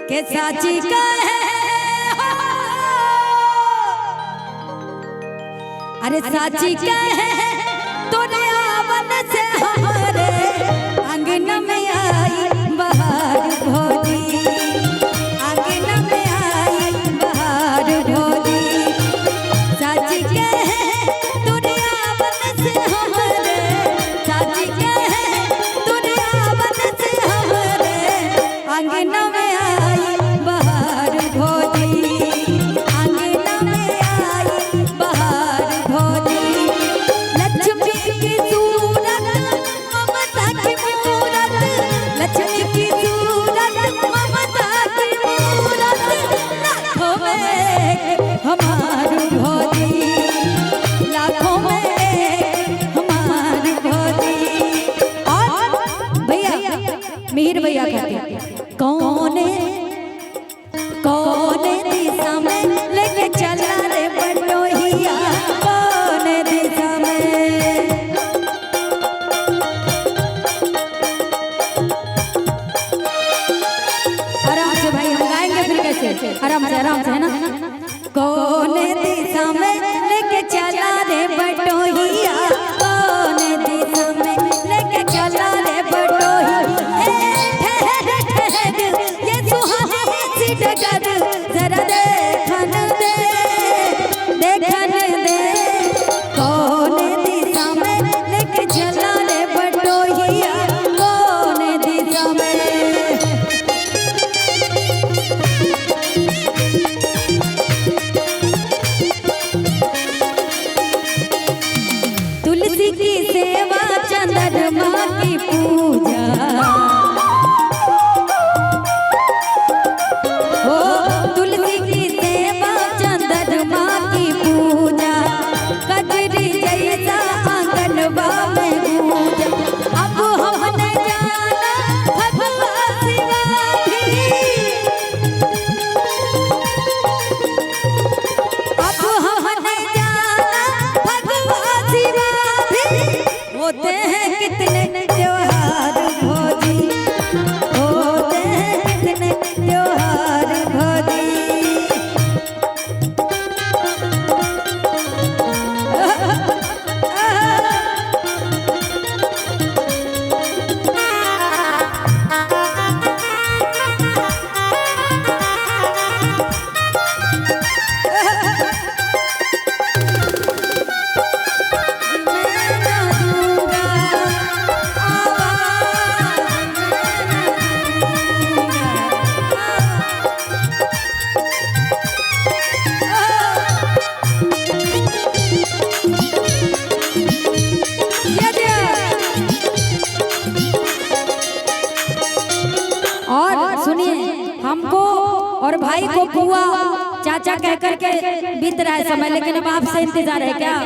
के साची कहे अरे साची कहे तूने आवन से हमारे अंगन में आई बहार भोली, अंगन में आई बहार भोली। साची कहे तूने आवन से हमारे, साची कहे तूने आवन से हमारे अंगन में आई बहार भोली, अंगन में आई बहार भोली। लक्ष्मी की सूरत ममता की मूरत, लक्ष्मी की सूरत ममता की मूरत, लाखों में हमार भोली, लाखों में हमार भोली। और भैया मिहिर भैया कहते कौन दिशा में लेके चला रे बटोहिया, कौन दिशा में। आराम से भाई हम गाएंगे फिर कैसे, आराम से है ना। कौन दिशा में लेके चला रे बटोहिया, कौन दिशा में लेके चला रे बटोहिया। ठहर ठहर ये सुहानी सी डगर जरा देखन दे, देखन दे। कौन दिशा में लेके चला रे बटोहिया, कौन दिशा में। तुलसी की सेवा चंद्रमा की पूजा, ओ तुलसी की सेवा चंद्रमा की पूजा, कजरी जैसा आंगनवा में पूजा। अब हमने जाना भगवा शिवा भी, अब हमने जाना भगवा शिवा भी। होते हैं कितने त्योहार भोली, होते हैं कितने त्योहार भोली। और सुनिए, हमको और भाई को बुआ चाचा कह करके बीत रहा है समय, लेकिन अब आपसे इंतजार है क्या।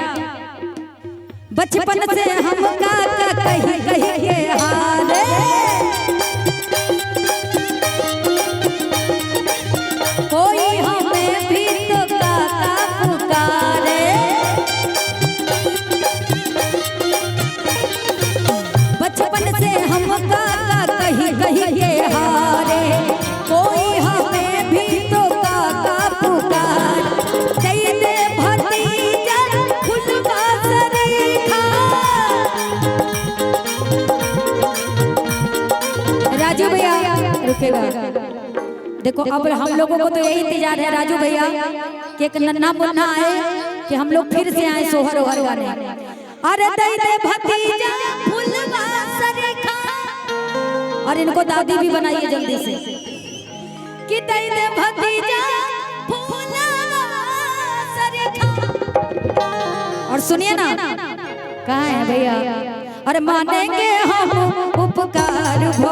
बचपन से हम काका कही कही के हारे, कोई हमें भी तो काका पुकारे। बचपन से हम काका कही कही के हारे, कोई हमें भी तो काका पुकार। दे दे भतीजा फुलवा सरीखा, राजू भैया रुकेगा। देखो अब हम लोगों को तो यही इंतजार है राजू भैया कि एक नन्हा मुन्ना आए, कि हम लोग फिर से आए सोहर ओहर गाने। अरे दे दे भतीजा फुलवा सरीखा, और इनको दादी भी बनाइए जल्दी से कि दे दे भतीजा फुलवा सरीखा। और सुनिए ना, कहाँ है भैया। अरे मानेंगे हम उपकार भो